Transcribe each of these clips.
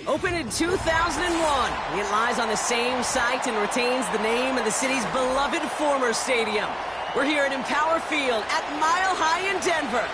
Opened in 2001, it lies on the same site and retains the name of the city's beloved former stadium. We're here at Empower Field at Mile High in Denver.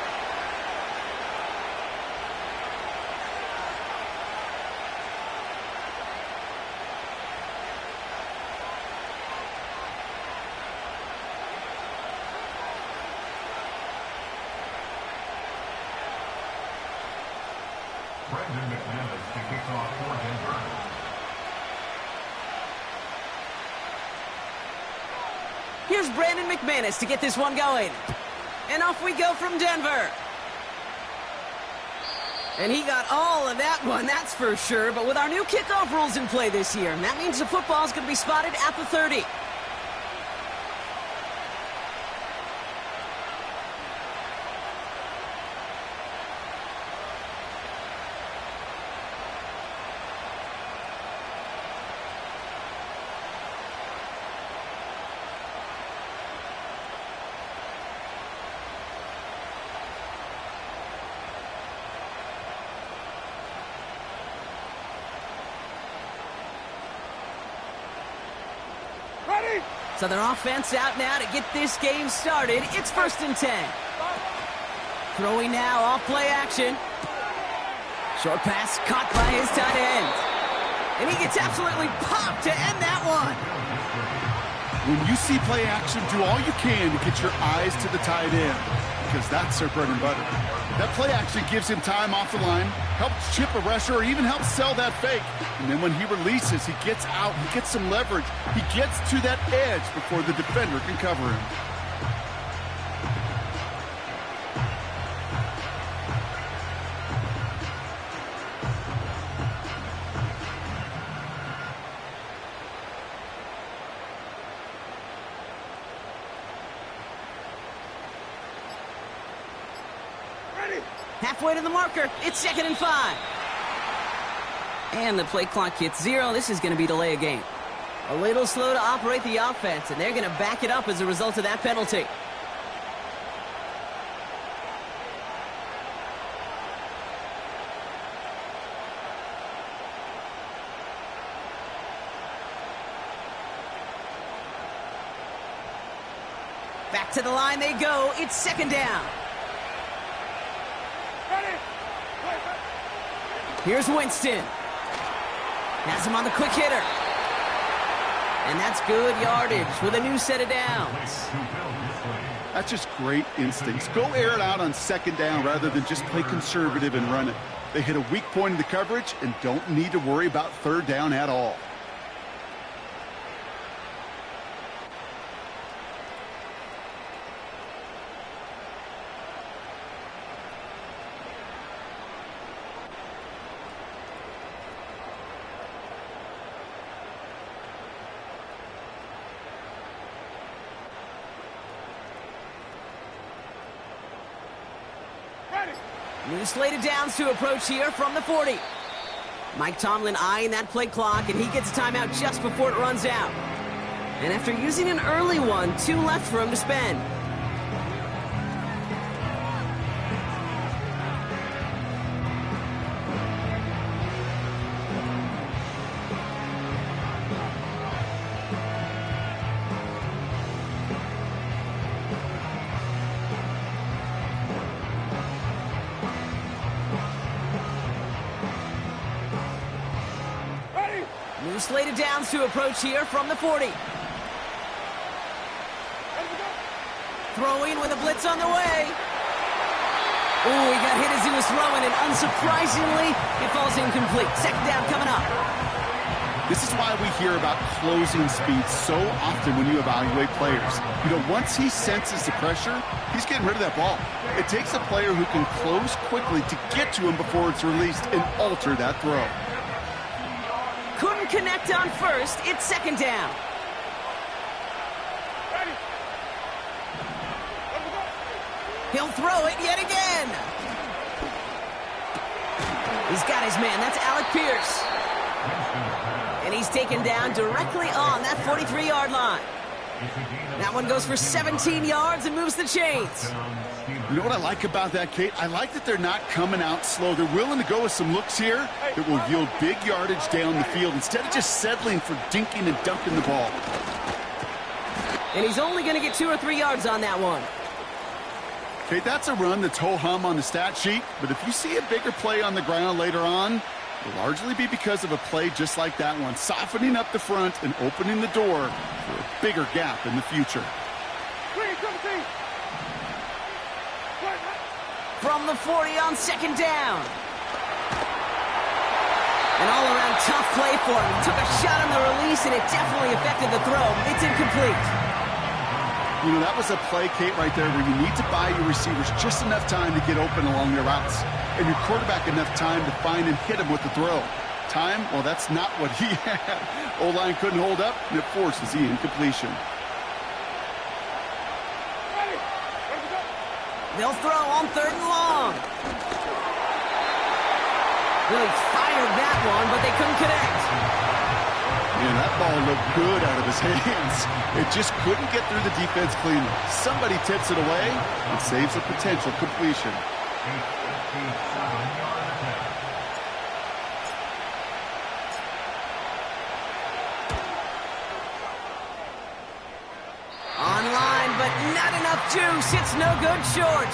Here's Brandon McManus to get this one going. And off we go from Denver. And he got all of that one, that's for sure. But with our new kickoff rules in play this year, that means the football's going to be spotted at the 30. So their offense out now to get this game started. It's 1st and 10. Throwing now off play action. Short pass caught by his tight end. And he gets absolutely popped to end that one. When you see play action, do all you can to get your eyes to the tight end, because that's their bread and butter. That play action gives him time off the line, helps chip a rusher, or even helps sell that fake. And then when he releases, he gets out, he gets some leverage. He gets to that edge before the defender can cover him. Halfway to the marker, it's 2nd and 5. And the play clock hits 0. This is going to be delay a game. A little slow to operate the offense, and they're going to back it up as a result of that penalty. Back to the line they go. It's 2nd down. Here's Winston. Has him on the quick hitter. And that's good yardage with a new set of downs. That's just great instincts. Go air it out on 2nd down rather than just play conservative and run it. They hit a weak point in the coverage and don't need to worry about 3rd down at all. New slated downs to approach here from the 40. Mike Tomlin eyeing that play clock, and he gets a timeout just before it runs out. And after using an early one, 2 left for him to spend. New slated downs to approach here from the 40. Throwing with a blitz on the way. Ooh, he got hit as he was throwing, and unsurprisingly, it falls incomplete. 2nd down coming up. This is why we hear about closing speed so often when you evaluate players. You know, once he senses the pressure, he's getting rid of that ball. It takes a player who can close quickly to get to him before it's released and alter that throw. Couldn't connect on 1st. It's 2nd down. He'll throw it yet again. He's got his man. That's Alec Pierce. And he's taken down directly on that 43-yard line. That one goes for 17 yards and moves the chains. You know what I like about that, Kate? I like that they're not coming out slow. They're willing to go with some looks here that will yield big yardage down the field instead of just settling for dinking and dunking the ball. And he's only going to get 2 or 3 yards on that one. Okay, that's a run that's ho-hum on the stat sheet, but if you see a bigger play on the ground later on, it'll largely be because of a play just like that one, softening up the front and opening the door for a bigger gap in the future. From the 40 on 2nd down. An all-around tough play for him. He took a shot on the release, and it definitely affected the throw. It's incomplete. You know, that was a play, Kate, right there where you need to buy your receivers just enough time to get open along their routes, and your quarterback enough time to find and hit him with the throw. Time, well, that's not what he had. O-line couldn't hold up, and it forces the incompletion. They'll throw on 3rd and long. Really fired that one, but they couldn't connect. Man, that ball looked good out of his hands. It just couldn't get through the defense cleanly. Somebody tips it away and saves a potential completion. Online, but not enough juice. It's no good short.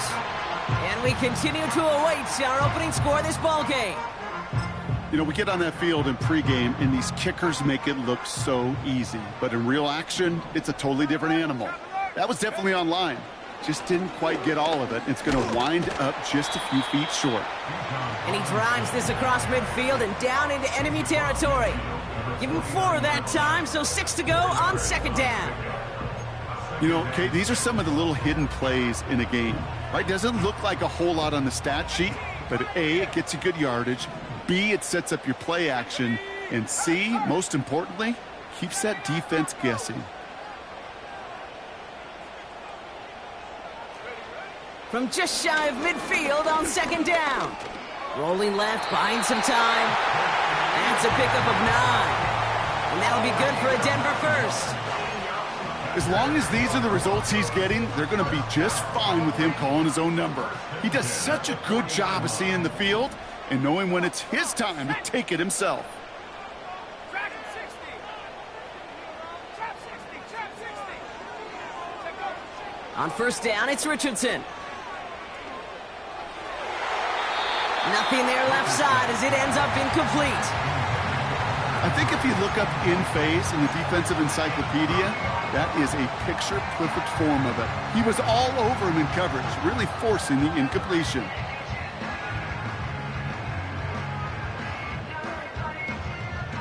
And we continue to await our opening score of this ball game. You know, we get on that field in pregame, and these kickers make it look so easy. But in real action, it's a totally different animal. That was definitely online. Just didn't quite get all of it. It's going to wind up just a few feet short. And he drives this across midfield and down into enemy territory. Give him 4 that time, so 6 to go on 2nd down. You know, Kate, these are some of the little hidden plays in a game, right? Doesn't look like a whole lot on the stat sheet, but A, it gets you good yardage. B, it sets up your play action. And C, most importantly, keeps that defense guessing. From just shy of midfield on 2nd down. Rolling left, buying some time. That's a pickup of 9. And that'll be good for a Denver first. As long as these are the results he's getting, they're going to be just fine with him calling his own number. He does such a good job of seeing the field and knowing when it's his time to take it himself. On 1st down, it's Richardson. Nothing there left side as it ends up incomplete. I think if you look up in phase in the defensive encyclopedia, that is a picture-perfect form of it. He was all over him in coverage, really forcing the incompletion.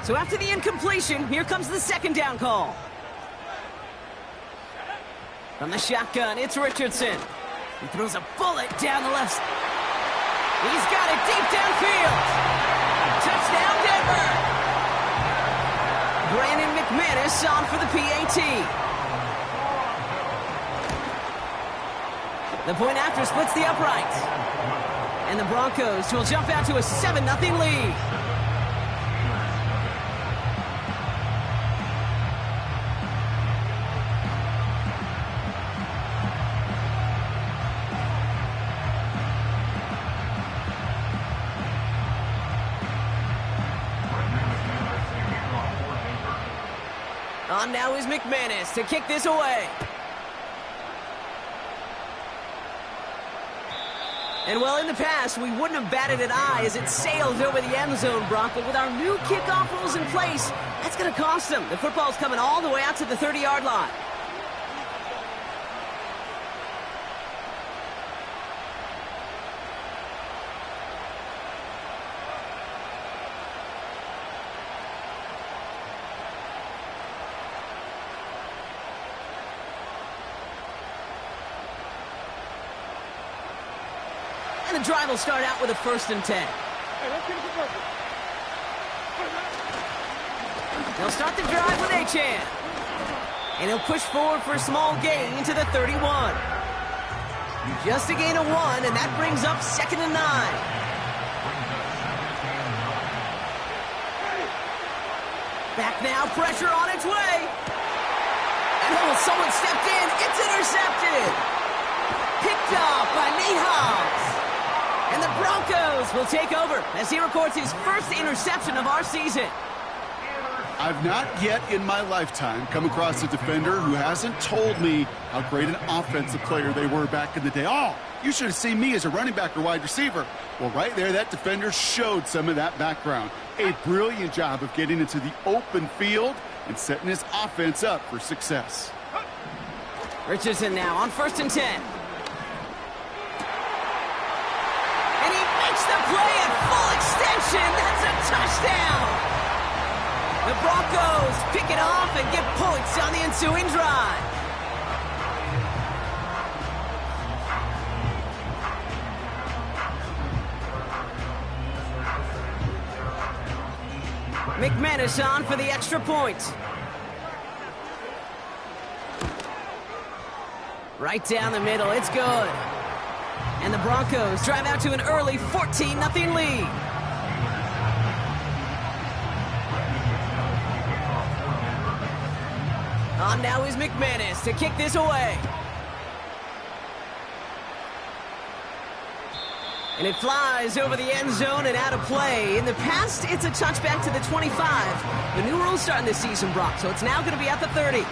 So after the incompletion, here comes the 2nd down call. From the shotgun, it's Richardson. He throws a bullet down the left. He's got it deep downfield. Touchdown, Denver. Brandon McManus on for the PAT. The point after splits the uprights. And the Broncos will jump out to a 7-0 lead. On now is McManus to kick this away. And well, in the past, we wouldn't have batted an eye as it sailed over the end zone, Brock. But with our new kickoff rules in place, that's going to cost them. The football's coming all the way out to the 30-yard line. The drive will start out with a 1st and 10. They'll start the drive with Achane. And he'll push forward for a small gain to the 31. Just a gain of 1, and that brings up 2nd and 9. Back now, pressure on its way. And someone stepped in. It's intercepted. Picked picked off by Nate Hobbs. And the Broncos will take over as he records his first interception of our season. I've not yet in my lifetime come across a defender who hasn't told me how great an offensive player they were back in the day. Oh, you should have seen me as a running back or wide receiver. Well, right there, that defender showed some of that background. A brilliant job of getting into the open field and setting his offense up for success. Richardson now on 1st and 10. And he makes the play at full extension. That's a touchdown. The Broncos pick it off and get points on the ensuing drive. McManus on for the extra point. Right down the middle, it's good. And the Broncos drive out to an early 14-0 lead. On now is McManus to kick this away. And it flies over the end zone and out of play. In the past, it's a touchback to the 25. The new rules starting this season, Brock, so it's now going to be at the 30.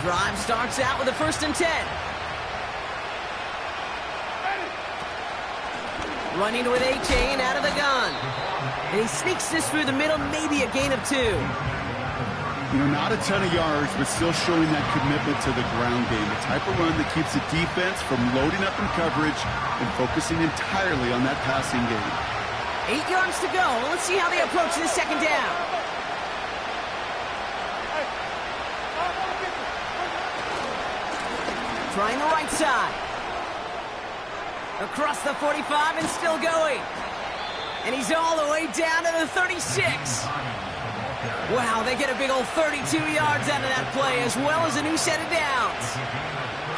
Drive starts out with a 1st and 10. Running with A-Chain out of the gun. And he sneaks this through the middle, maybe a gain of 2. You know, not a ton of yards, but still showing that commitment to the ground game. The type of run that keeps the defense from loading up in coverage and focusing entirely on that passing game. 8 yards to go. Let's see how they approach this second down. Trying the right side. Across the 45 and still going. And he's all the way down to the 36. Wow, they get a big old 32 yards out of that play, as well as a new set of downs.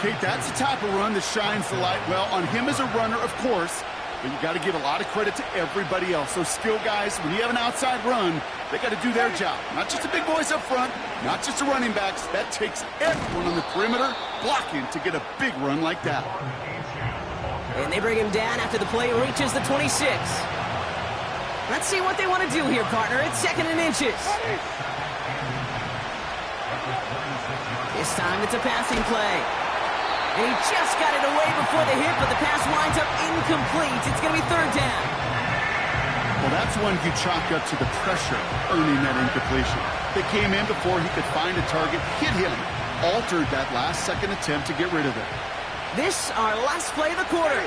Kate, that's the type of run that shines the light well on him as a runner, of course, but you got to give a lot of credit to everybody else. Those skill guys, when you have an outside run, they got to do their job. Not just the big boys up front, not just the running backs. That takes everyone on the perimeter blocking to get a big run like that. And they bring him down after the play reaches the 26. Let's see what they want to do here, partner. It's 2nd and inches. This time it's a passing play. And he just got it away before the hit, but the pass winds up incomplete. It's going to be 3rd down. Well, that's one you chalk up to the pressure earning that incompletion. They came in before he could find a target, hit him, altered that last-second attempt to get rid of it. This, our last play of the quarter.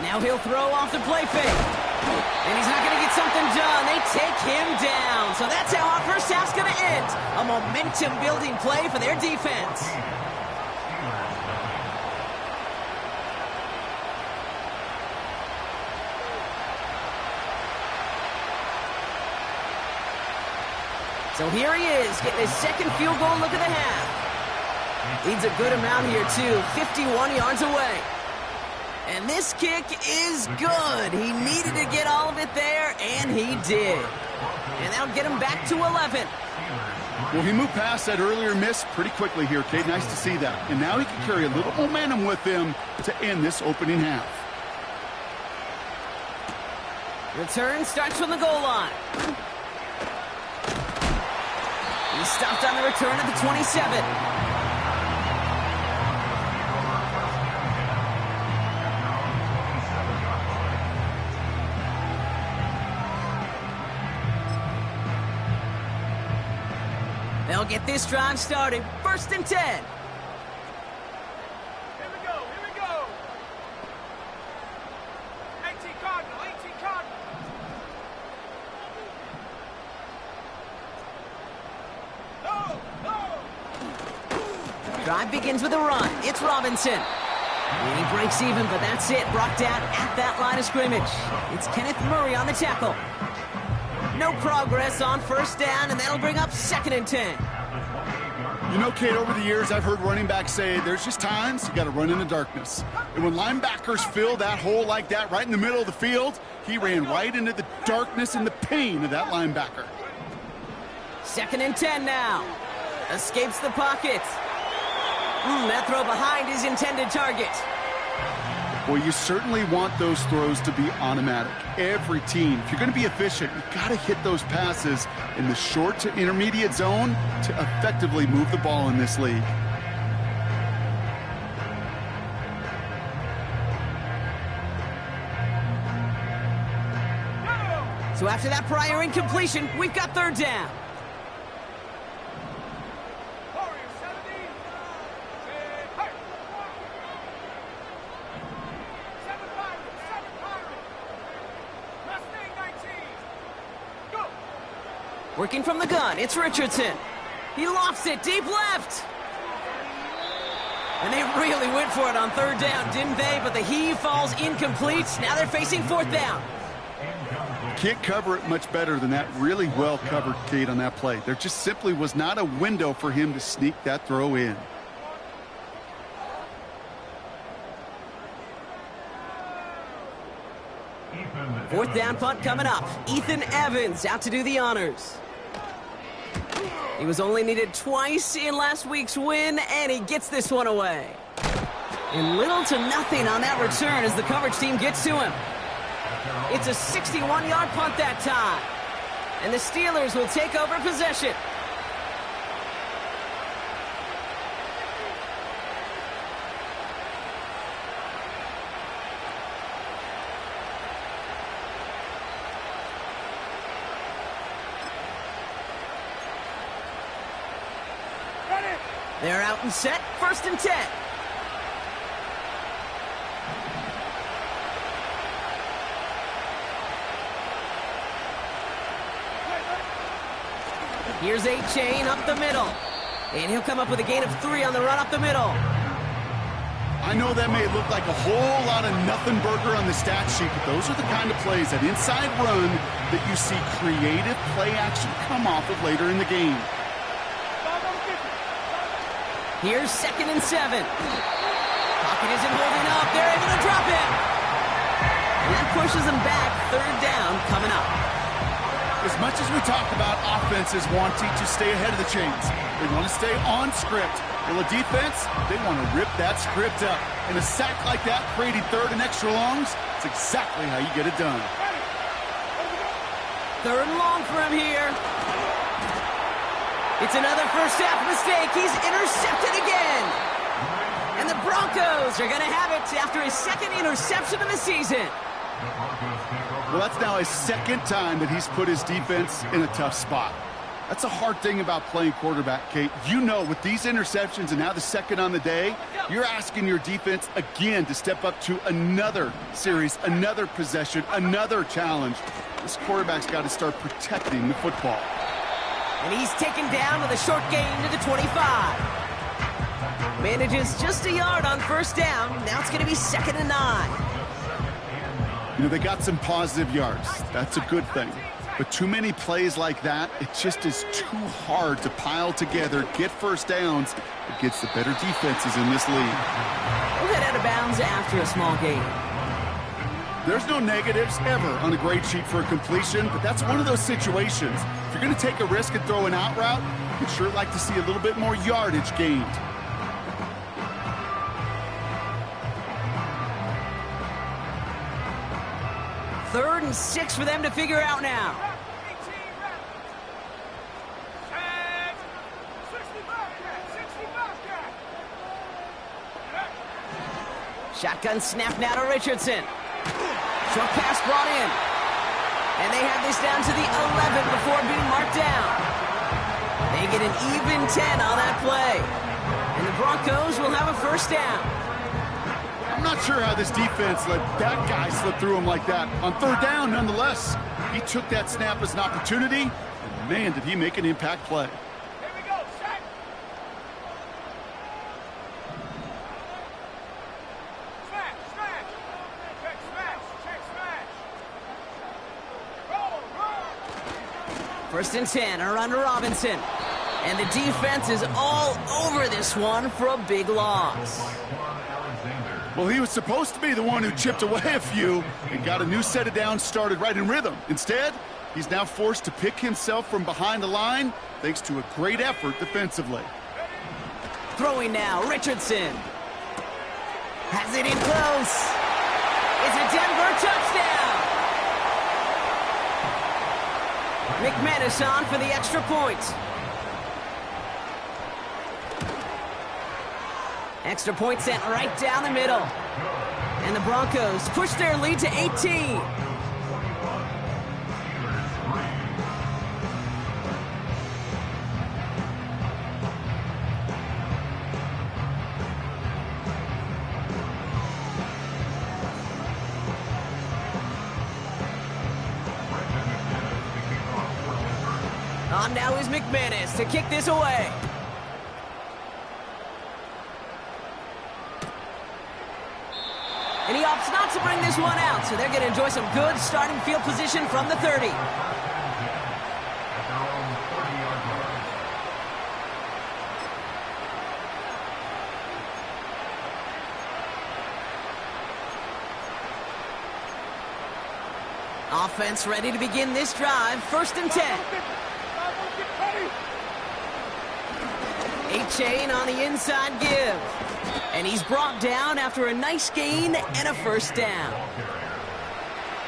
Now he'll throw off the play fake. And he's not going to get something done. They take him down. So that's how our first half's going to end. A momentum-building play for their defense. So here he is, getting his 2nd field goal look of the half. Needs a good amount here, too. 51 yards away. And this kick is good. He needed to get all of it there, and he did. And that'll get him back to 11. Well, he moved past that earlier miss pretty quickly here, Kate. Nice to see that. And now he can carry a little momentum with him to end this opening half. Return starts from the goal line. He stopped on the return at the 27. They'll get this drive started. 1st and 10. Here we go, here we go. 18 Cardinal, 18 Cardinal. No, no. Drive begins with a run. It's Robinson. And he breaks even, but that's it. Brought down at that line of scrimmage. It's Kenneth Murray on the tackle. No progress on 1st down, and that'll bring up 2nd and 10. You know, Kate, over the years, I've heard running backs say there's just times you got to run in the darkness. And when linebackers fill that hole like that right in the middle of the field, he ran right into the darkness and the pain of that linebacker. 2nd and 10 now. Escapes the pocket. That throw behind his intended target. Well, you certainly want those throws to be automatic. Every team, if you're going to be efficient, you've got to hit those passes in the short to intermediate zone to effectively move the ball in this league. So after that prior incompletion, we've got 3rd down. Working from the gun, it's Richardson. He lofts it deep left. And they really went for it on 3rd down, didn't they? But the heave falls incomplete. Now they're facing 4th down. Can't cover it much better than that. Really well covered, Kate, on that play. There just simply was not a window for him to sneak that throw in. Fourth down punt coming up. Ethan Evans out to do the honors. He was only needed twice in last week's win, and he gets this one away. And little to nothing on that return as the coverage team gets to him. It's a 61-yard punt that time. And the Steelers will take over possession. They're out and set, 1st and 10. Here's A-Chain up the middle. And he'll come up with a gain of 3 on the run up the middle. I know that may look like a whole lot of nothing burger on the stat sheet, but those are the kind of plays, that inside run, that you see creative play action come off of later in the game. Here's 2nd and 7. Pocket isn't holding up. They're able to drop it. And that pushes them back. 3rd down coming up. As much as we talk about offenses wanting to stay ahead of the chains, they want to stay on script. Well, a defense, they want to rip that script up. And a sack like that, creating 3rd and extra longs, it's exactly how you get it done. 3rd and long for him here. It's another first half mistake. He's intercepted again. And the Broncos are going to have it after his 2nd interception of the season. Well, that's now his 2nd time that he's put his defense in a tough spot. That's a hard thing about playing quarterback, Kate. You know, with these interceptions and now the 2nd on the day, you're asking your defense again to step up to another series, another possession, another challenge. This quarterback's got to start protecting the football. And he's taken down with a short gain to the 25. Manages just a yard on 1st down. Now it's going to be 2nd and 9. You know, they got some positive yards. That's a good thing. But too many plays like that, it just is too hard to pile together, get first downs against the better defenses in this league. We'll head out of bounds after a small gain. There's no negatives ever on a grade sheet for a completion, but that's one of those situations. If you're going to take a risk and throw an out route, you'd sure like to see a little bit more yardage gained. Third and 6 for them to figure out now. Shotgun snap now to Richardson. Short pass brought in. And they have this down to the 11 before being marked down. They get an even 10 on that play. And the Broncos will have a first down. I'm not sure how this defense let that guy slip through him like that. On 3rd down, nonetheless, he took that snap as an opportunity, and man, did he make an impact play. Here we go, set. Smash, smash. Check smash, check smash. Roll, roll. 1st and 10, a run to Robinson. And the defense is all over this one for a big loss. Well, he was supposed to be the one who chipped away a few and got a new set of downs started right in rhythm. Instead, he's now forced to pick himself from behind the line thanks to a great effort defensively. Throwing now, Richardson. Has it in close. It's a Denver touchdown. McManus on for the extra point. Extra point sent right down the middle. And the Broncos push their lead to 18. On now is McManus to kick this away. And he opts not to bring this one out, so they're going to enjoy some good starting field position from the 30. Offense ready to begin this drive. 1st and 10. A-Chain on the inside give. And he's brought down after a nice gain and a 1st down.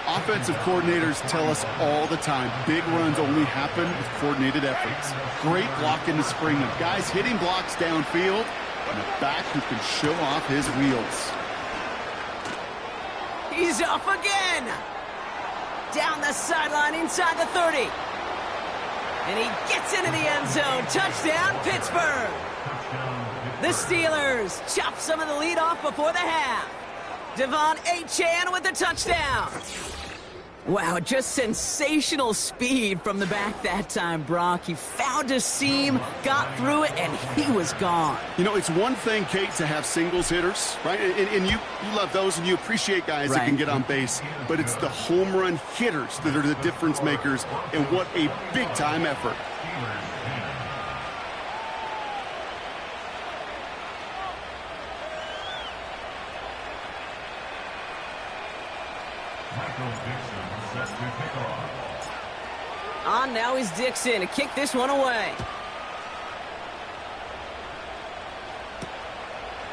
Offensive coordinators tell us all the time, big runs only happen with coordinated efforts. Great blocking to spring them. Guys hitting blocks downfield, and a back who can show off his wheels. He's off again. Down the sideline inside the 30. And he gets into the end zone. Touchdown, Pittsburgh. The Steelers chop some of the lead off before the half. Devon A-Chan with the touchdown. Wow, just sensational speed from the back that time, Brock. He found a seam, got through it, and he was gone. You know, it's one thing, Kate, to have singles hitters, right? And you love those, and you appreciate guys that can get on base. But it's the home run hitters that are the difference makers, and what a big-time effort. On now is Dixon to kick this one away.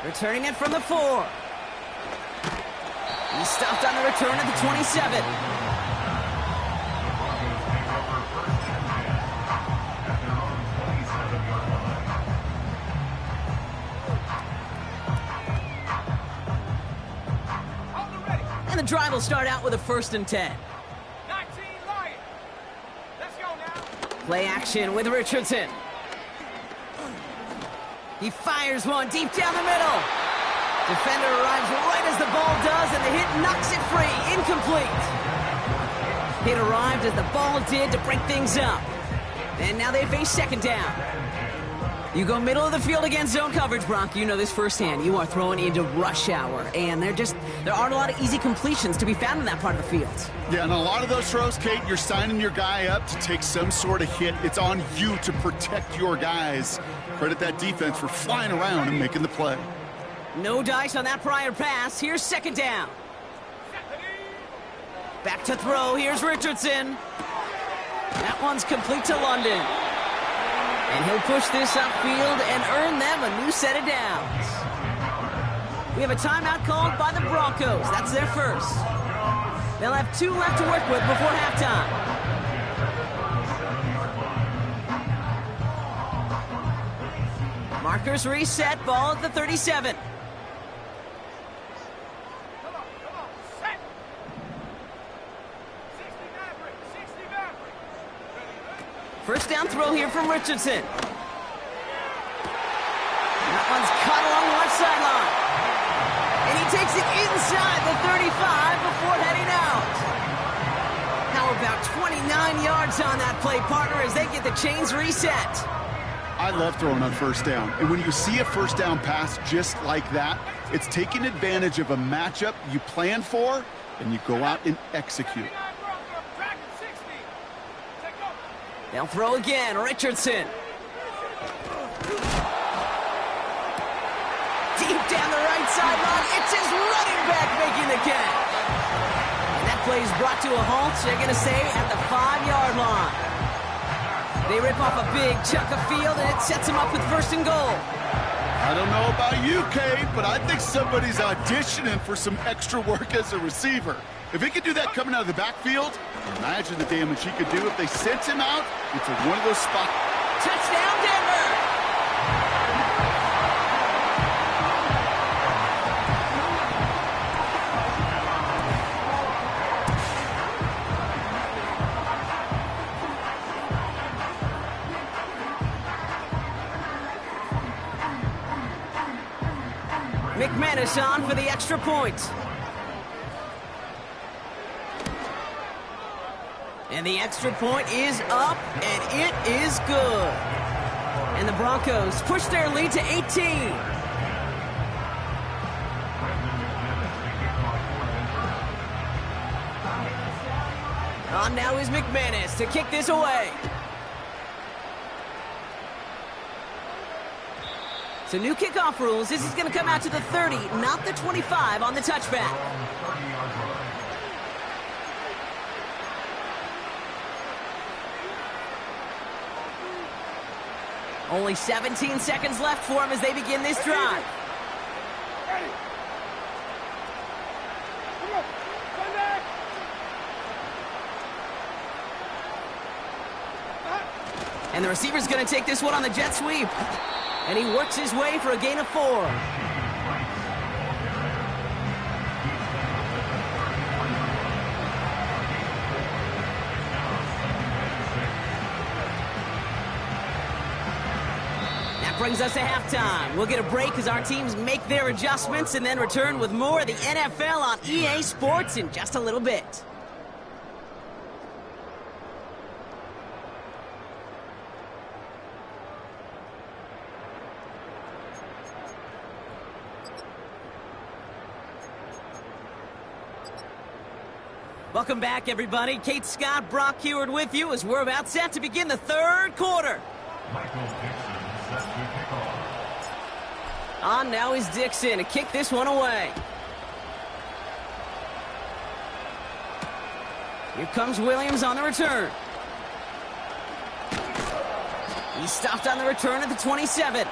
Returning it from the 4. He stopped on the return at the 27. And the drive will start out with a 1st and 10. Play action with Richardson. He fires one deep down the middle. Defender arrives right as the ball does, and the hit knocks it free. Incomplete. Hit arrived as the ball did to break things up. And now they face 2nd down. You go middle of the field against zone coverage, Brock. You know this firsthand. You are throwing into rush hour, and there aren't a lot of easy completions to be found in that part of the field. Yeah, and a lot of those throws, Kate, you're signing your guy up to take some sort of hit. It's on you to protect your guys. Credit that defense for flying around and making the play. No dice on that prior pass. Here's 2nd down. Back to throw. Here's Richardson. That one's complete to London. And he'll push this upfield and earn them a new set of downs. We have a timeout called by the Broncos. That's their first. They'll have 2 left to work with before halftime. Markers reset, ball at the 37. First down throw here from Richardson. That one's caught along the left sideline. And he takes it inside the 35 before heading out. How about 29 yards on that play, partner, as they get the chains reset. I love throwing on 1st down. And when you see a 1st down pass just like that, it's taking advantage of a matchup you plan for, and you go out and execute. They'll throw again, Richardson. deep down the right sideline. It's his running back making the catch. And that play is brought to a halt. They're going to stay at the 5-yard line. They rip off a big chunk of field, and it sets them up with 1st and goal. I don't know about you, Kate, but I think somebody's auditioning for some extra work as a receiver. If he could do that coming out of the backfield, imagine the damage he could do if they sent him out into one of those spots. Touchdown, Denver! McManus on for the extra point. And the extra point is up, and it is good. And the Broncos push their lead to 18. On now is McManus to kick this away. So new kickoff rules. This is going to come out to the 30, not the 25 on the touchback. Only 17 seconds left for him as they begin this drive. And the receiver's going to take this one on the jet sweep. And he works his way for a gain of 4. Brings us to halftime. We'll get a break as our teams make their adjustments and then return with more of the NFL on EA Sports in just a little bit. Welcome back, everybody. Kate Scott, Brock Heward with you as we're about set to begin the 3rd quarter. On now is Dixon to kick this one away. Here comes Williams on the return. He's stopped on the return at the 27.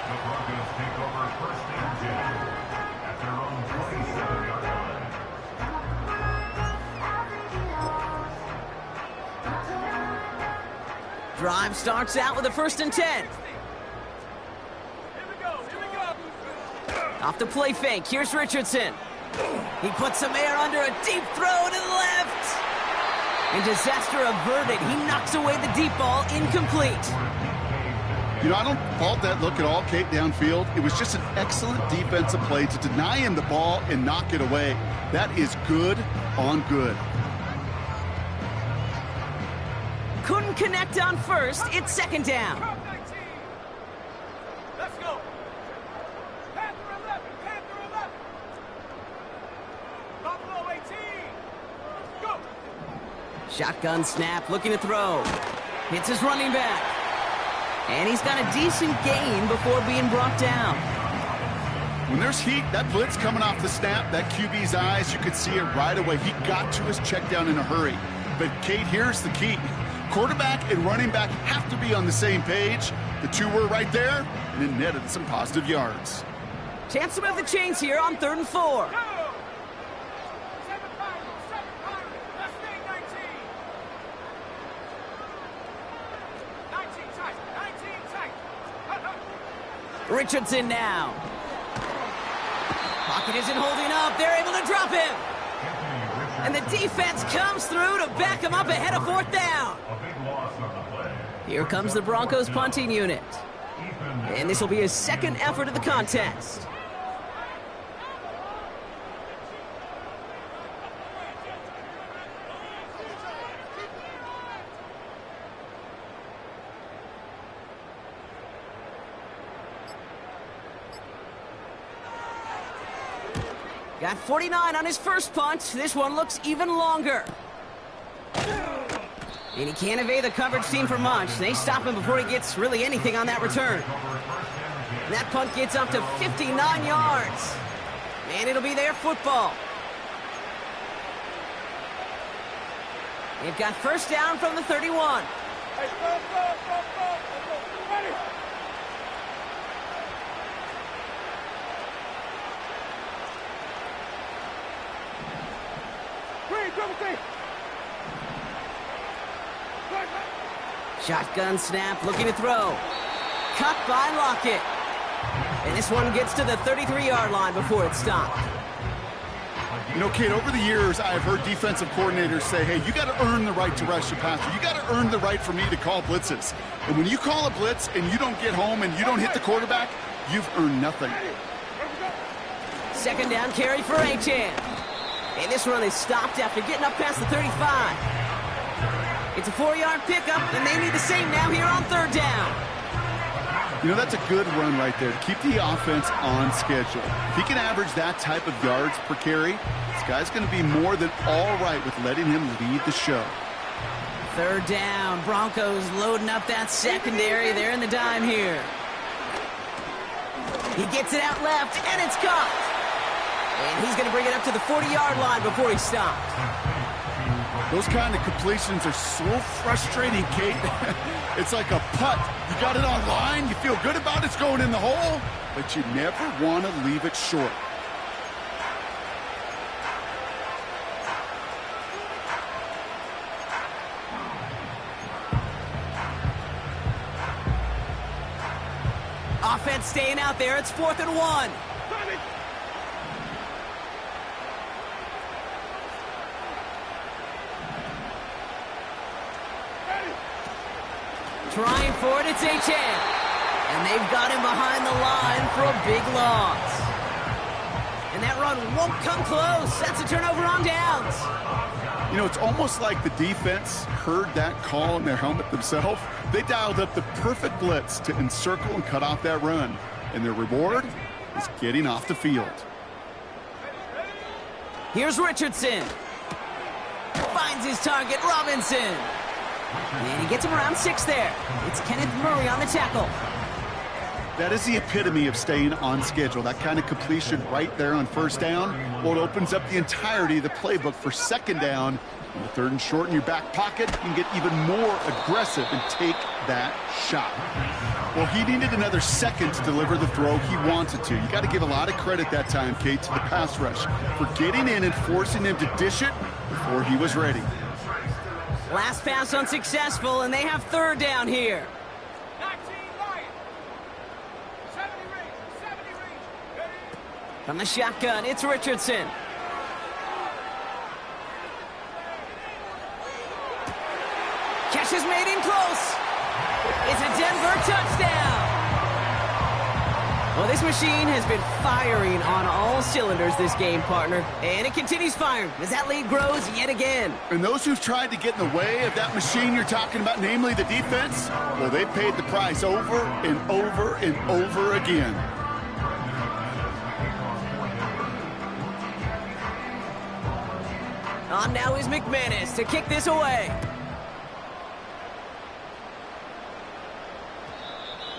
Drive starts out with a 1st and 10. Off the play fake, here's Richardson. He puts some air under a deep throw to the left. And disaster averted. He knocks away the deep ball, incomplete. You know, I don't fault that look at all, Kate, downfield. It was just an excellent defensive play to deny him the ball and knock it away. That is good on good. Couldn't connect on 1st. It's 2nd down. Let's go. Buffalo 18. Go. Shotgun snap, looking to throw. Hits his running back. And he's got a decent gain before being brought down. When there's heat, that blitz coming off the snap, that QB's eyes, you could see it right away. He got to his check down in a hurry. But, Kate, here's the key. Quarterback and running back have to be on the same page. The two were right there, and it netted some positive yards. Chance to move the chains here on 3rd and 4. Richardson now. Pocket isn't holding up. They're able to drop him. And the defense comes through to back him up ahead of 4th down. Here comes the Broncos punting unit. And this will be his 2nd effort of the contest. Got 49 on his first punt. This one looks even longer. And he can't evade the coverage team for much. They stop him before he gets really anything on that return. And that punt gets up to 59 yards. And it'll be their football. They've got first down from the 31. Hey, go. Ready? Green, double team. Shotgun snap, looking to throw. Cut by Lockett. And this one gets to the 33-yard line before it's stopped. You know, Kate, over the years, I've heard defensive coordinators say, hey, you got to earn the right to rush your passer. You got to earn the right for me to call blitzes. And when you call a blitz and you don't get home and you don't hit the quarterback, you've earned nothing. Second down carry for Achan. And this run is stopped after getting up past the 35. It's a 4-yard pickup, and they need the same now here on third down. You know, that's a good run right there to keep the offense on schedule. If he can average that type of yards per carry, this guy's going to be more than all right with letting him lead the show. Third down. Broncos loading up that secondary. They're in the dime here. He gets it out left, and it's caught. And he's going to bring it up to the 40-yard line before he stopped. Those kind of completions are so frustrating, Kate. It's like a putt. You got it on line, you feel good about it's going in the hole, but you never want to leave it short. Offense staying out there. It's 4th and 1. Trying for it, it's Achan. And they've got him behind the line for a big loss. And that run won't come close. That's a turnover on downs. You know, it's almost like the defense heard that call in their helmet themselves. They dialed up the perfect blitz to encircle and cut off that run. And their reward is getting off the field. Here's Richardson. Finds his target, Robinson. And he gets him around 6 there. It's Kenneth Murray on the tackle. That is the epitome of staying on schedule. That kind of completion right there on first down. Well, it opens up the entirety of the playbook for second down. In the 3rd and short in your back pocket, you can get even more aggressive and take that shot. Well, he needed another second to deliver the throw he wanted to. You got to give a lot of credit that time, Kate, to the pass rush for getting in and forcing him to dish it before he was ready. Last pass unsuccessful, and they have third down here. 19 Lions. 70 range. Ready? From the shotgun, it's Richardson. Catch is made in close. It's a Denver touchdown. Well, this machine has been firing on all cylinders this game, partner. And it continues firing as that lead grows yet again. And those who've tried to get in the way of that machine you're talking about, namely the defense, well, they've paid the price over and over and over again. On now is McManus to kick this away.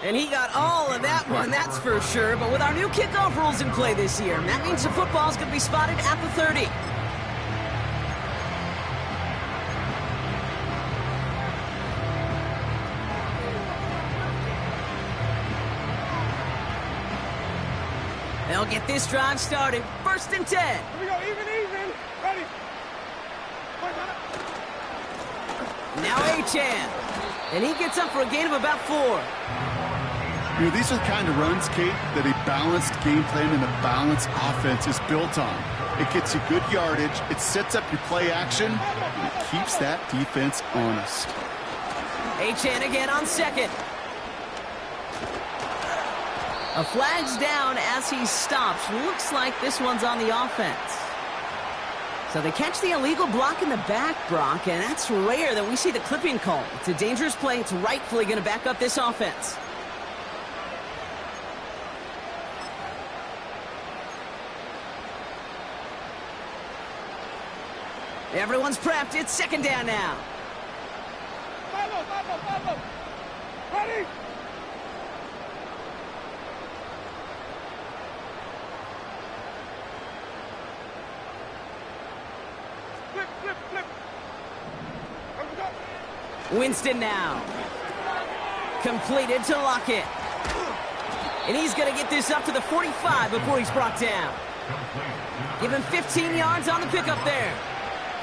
And he got all of that one, that's for sure. But with our new kickoff rules in play this year, that means the football's going to be spotted at the 30. They'll get this drive started. 1st and 10. Here we go. Even. Ready? Now Achan. And he gets up for a gain of about 4. You know, these are the kind of runs, Kate, that a balanced game plan and a balanced offense is built on. It gets you good yardage, it sets up your play action, and it keeps that defense honest. Achan again on 2nd. A flag's down as he stops. Looks like this one's on the offense. So they catch the illegal block in the back, Brock, and that's rare that we see the clipping call. It's a dangerous play. It's rightfully going to back up this offense. Everyone's prepped. It's 2nd down now. Pablo. Ready? Winston now. Completed to Lockett. And he's going to get this up to the 45 before he's brought down. Give him 15 yards on the pickup there.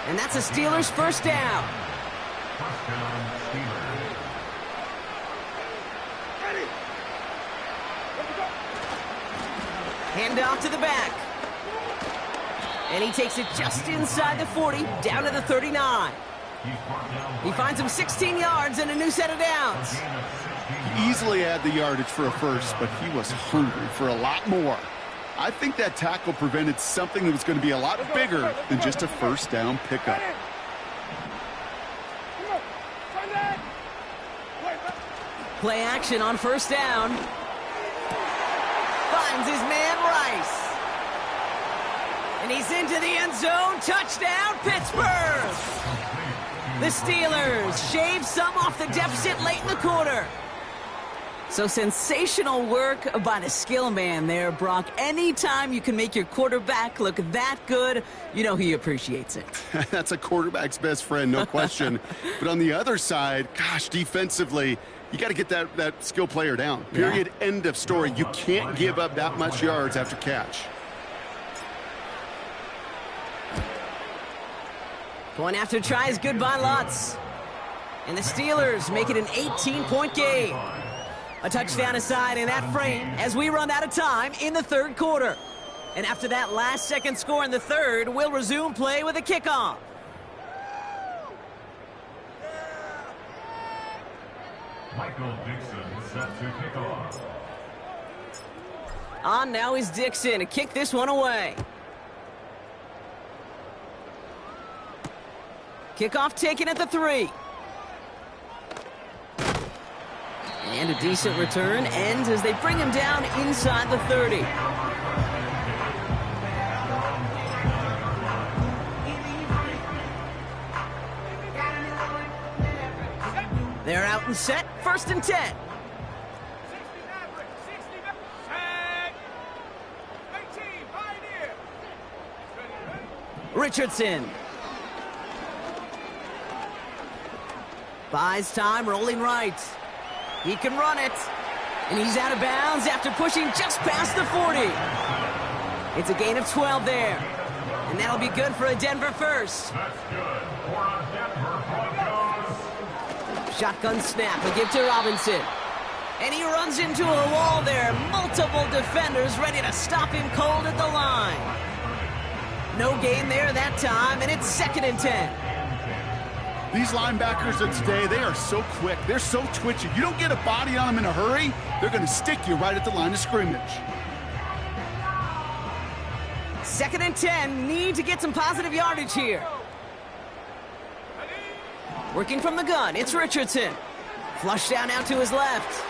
And that's a Steelers first down. Hand off to the back. And he takes it just inside the 40, down to the 39. He finds him 16 yards and a new set of downs. He easily had the yardage for a first, but he was hungry for a lot more. I think that tackle prevented something that was going to be a lot bigger than just a first down pickup. Play action on first down. Finds his man Rice. And he's into the end zone. Touchdown, Pittsburgh! The Steelers shave some off the deficit late in the quarter. So sensational work by the skill man there, Brock. Anytime you can make your quarterback look that good, you know he appreciates it. That's a quarterback's best friend, no question. But on the other side, gosh, defensively, you got to get that skill player down. Period. Yeah. End of story. You can't give up that much yards after catch. Point after try is good by Lutz. And the Steelers make it an 18-point game. A touchdown aside in that frame as we run out of time in the third quarter. And after that last-second score in the third, we'll resume play with a kickoff. Michael Dixon set to kick off. On now is Dixon to kick this one away. Kickoff taken at the 3. And a decent return ends as they bring him down inside the 30. They're out and set, 1st and 10. Richardson. Buys time, rolling right. He can run it. And he's out of bounds after pushing just past the 40. It's a gain of 12 there. And that'll be good for a Denver first. That's good for a Denver Broncos. Shotgun snap, a give to Robinson. And he runs into a wall there. Multiple defenders ready to stop him cold at the line. No gain there that time, and it's 2nd and 10. These linebackers of today, they are so quick. They're so twitchy. You don't get a body on them in a hurry, they're going to stick you right at the line of scrimmage. 2nd and 10, need to get some positive yardage here. Working from the gun, it's Richardson. Flush down out to his left.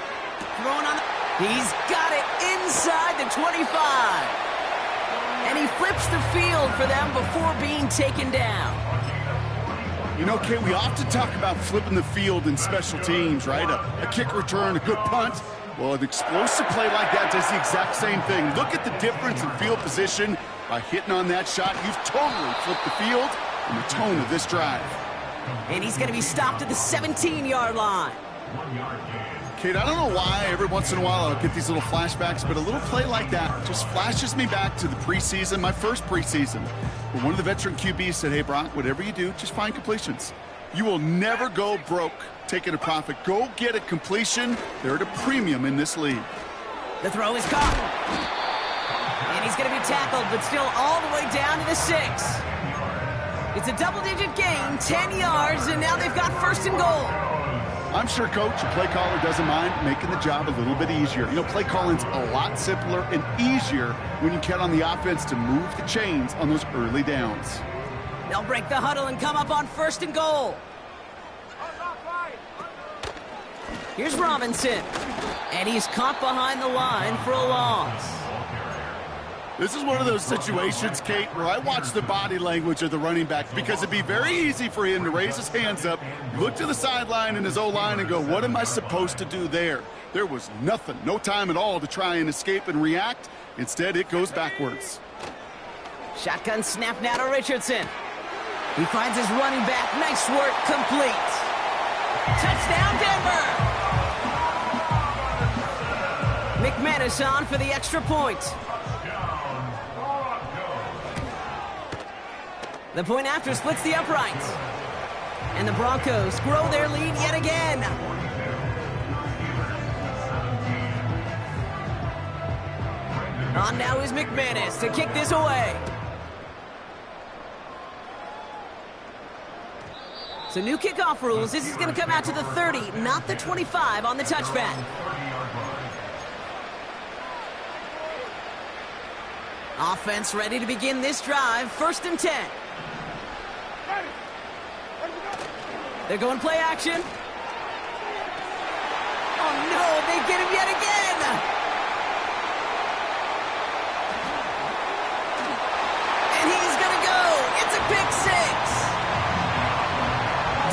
Throwing on the... He's got it inside the 25. And he flips the field for them before being taken down. You know, Kate, we often talk about flipping the field in special teams, right? A kick return, a good punt. Well, an explosive play like that does the exact same thing. Look at the difference in field position. By hitting on that shot, you've totally flipped the field and the tone of this drive. And he's going to be stopped at the 17-yard line. 1 yard gain. Kate, I don't know why every once in a while I'll get these little flashbacks, but a little play like that just flashes me back to the preseason, my first preseason, where one of the veteran QBs said, hey, Brock, whatever you do, just find completions. You will never go broke taking a profit. Go get a completion. They're at a premium in this league. The throw is caught. And he's going to be tackled, but still all the way down to the 6. It's a double-digit gain, 10 yards, and now they've got 1st and goal. I'm sure Coach, a play caller, doesn't mind making the job a little bit easier. You know, play calling's a lot simpler and easier when you count on the offense to move the chains on those early downs. They'll break the huddle and come up on 1st and goal. Here's Robinson. And he's caught behind the line for a loss. This is one of those situations, Kate, where I watch the body language of the running back because it'd be very easy for him to raise his hands up, look to the sideline in his O-line and go, what am I supposed to do there? There was nothing, no time at all to try and escape and react. Instead, it goes backwards. Shotgun snap now to Richardson. He finds his running back. Nice work, complete. Touchdown, Denver! McManus on for the extra point. The point after splits the uprights. And the Broncos grow their lead yet again. On now is McManus to kick this away. So new kickoff rules. This is going to come out to the 30, not the 25 on the touchback. Offense ready to begin this drive. 1st and 10. They're going play action. Oh no, they get him yet again. And he's going to go. It's a pick 6.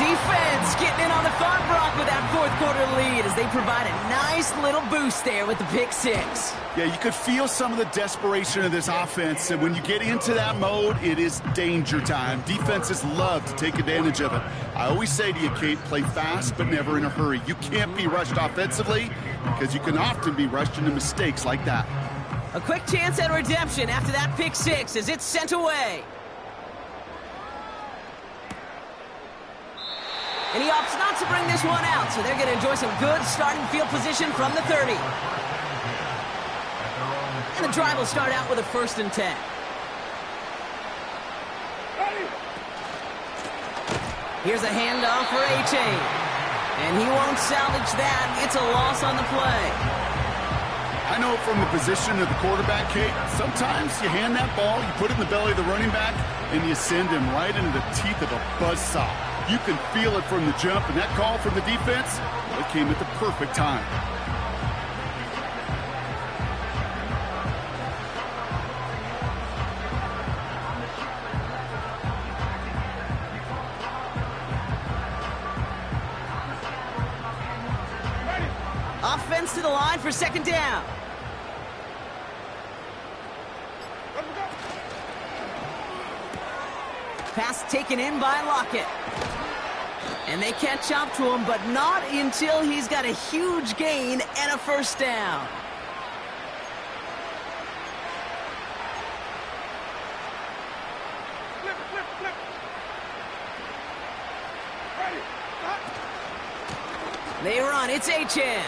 Defense getting in on the fun, Brock, with that 4th quarter lead as they provide a nice little boost there with the pick 6. Yeah, you could feel some of the desperation of this offense, and when you get into that mode, it is danger time. Defenses love to take advantage of it. I always say to you, Kate, play fast but never in a hurry. You can't be rushed offensively because you can often be rushed into mistakes like that. A quick chance at redemption after that pick 6 as it's sent away. And he opts not to bring this one out, so they're going to enjoy some good starting field position from the 30. And the drive will start out with a 1st and 10. Here's a handoff for A-Chain. And he won't salvage that. It's a loss on the play. I know from the position of the quarterback, Kate, sometimes you hand that ball, you put it in the belly of the running back, and you send him right into the teeth of a buzzsaw. You can feel it from the jump, and that call from the defense, it came at the perfect time. Offense to the line for 2nd down. Pass taken in by Lockett. And they catch up to him, but not until he's got a huge gain and a 1st down. Flip, flip, flip. Ready. They run. It's Achane.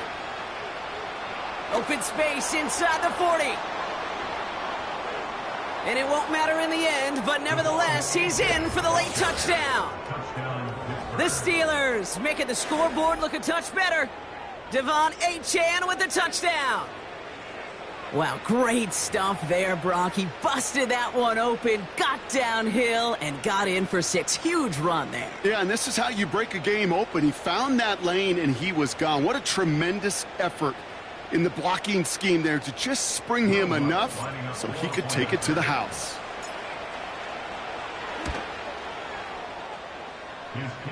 Open space inside the 40. And it won't matter in the end, but nevertheless, he's in for the late touchdown. The Steelers making the scoreboard look a touch better. Devon Achane with the touchdown. Wow, great stuff there, Brock. He busted that one open, got downhill, and got in for 6. Huge run there. Yeah, and this is how you break a game open. He found that lane, and he was gone. What a tremendous effort in the blocking scheme there to just spring him enough so he could take it to the house.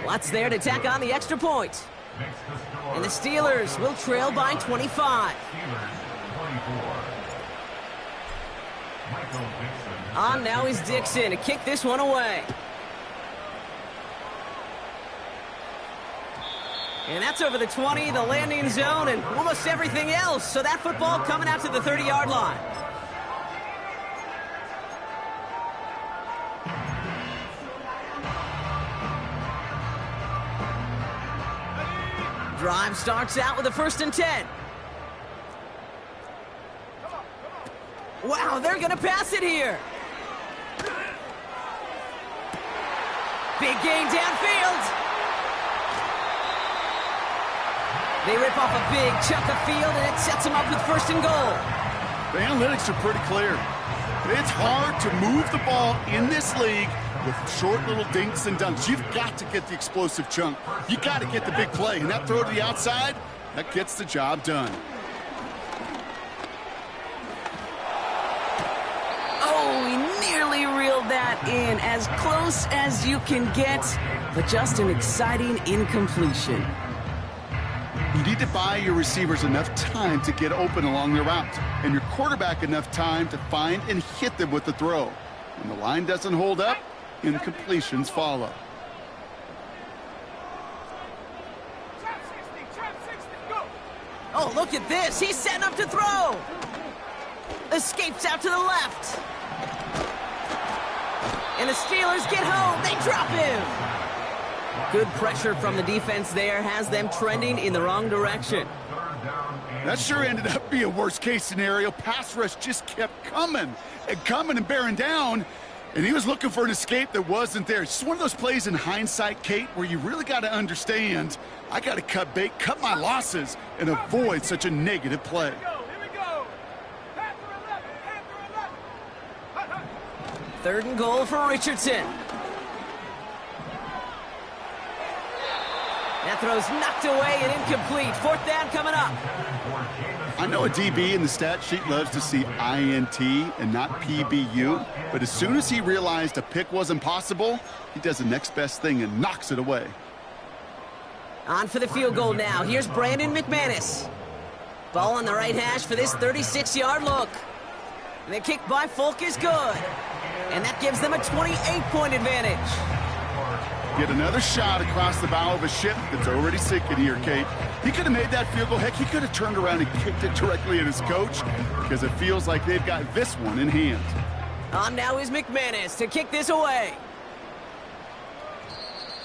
Lots there to tack on the extra point. And the Steelers will trail by 25. On now is Dixon to kick this one away. And that's over the 20, the landing zone, and almost everything else. So that football coming out to the 30-yard line. Drive starts out with a 1st and 10. Wow, they're going to pass it here. Big gain downfield. They rip off a big chunk of field, and it sets them up with 1st and goal. The analytics are pretty clear. It's hard to move the ball in this league with short little dinks and dunks. You've got to get the explosive chunk. You got to get the big play, and that throw to the outside, that gets the job done. Oh, he nearly reeled that in, as close as you can get, but just an exciting incompletion. You need to buy your receivers enough time to get open along their route, and your quarterback enough time to find and hit them with the throw. When the line doesn't hold up, incompletions follow. Oh, look at this. He's setting up to throw. Escapes out to the left. And the Steelers get home. They drop him. Good pressure from the defense there has them trending in the wrong direction. That sure ended up being a worst-case scenario. Pass rush just kept coming and bearing down, and he was looking for an escape that wasn't there. It's just one of those plays in hindsight, Kate, where you really got to understand, I got to cut bait, cut my losses, and avoid such a negative play. Here we go. Panther 11. 3rd and goal for Richardson. That throw's knocked away and incomplete. 4th down coming up. I know a DB in the stat sheet loves to see INT and not PBU, but as soon as he realized a pick wasn't possible, he does the next best thing and knocks it away. On for the field goal now. Here's Brandon McManus. Ball on the right hash for this 36-yard look. And the kick by Folk is good. And that gives them a 28-point advantage. Get another shot across the bow of a ship that's already sinking here, Kate. He could have made that field goal. Heck, he could have turned around and kicked it directly at his coach because it feels like they've got this one in hand. On now is McManus to kick this away.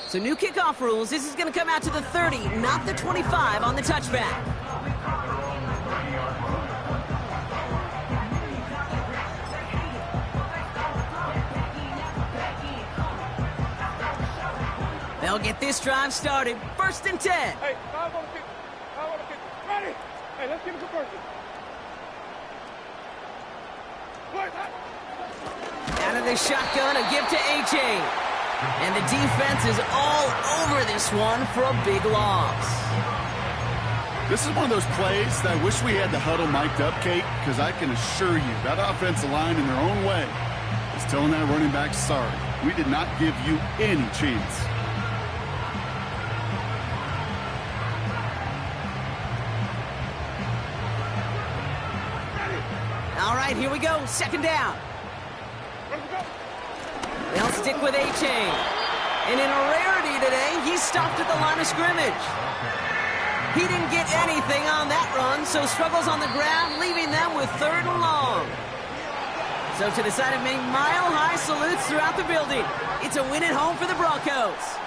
So new kickoff rules. This is going to come out to the 30, not the 25 on the touchback. They'll get this drive started. 1st and 10. Hey, I want to kick. Ready? Hey, let's give it to Percy. Out of the shotgun, a give to A-Chain. And the defense is all over this one for a big loss. This is one of those plays that I wish we had the huddle mic'd up, Kate, because I can assure you that offensive line in their own way is telling that running back, sorry, we did not give you any chance. All right, here we go. 2nd down. They'll stick with A-Chain. And in a rarity today, he stopped at the line of scrimmage. He didn't get anything on that run, so struggles on the ground, leaving them with 3rd and long. So to the side of many mile-high salutes throughout the building. It's a win at home for the Broncos.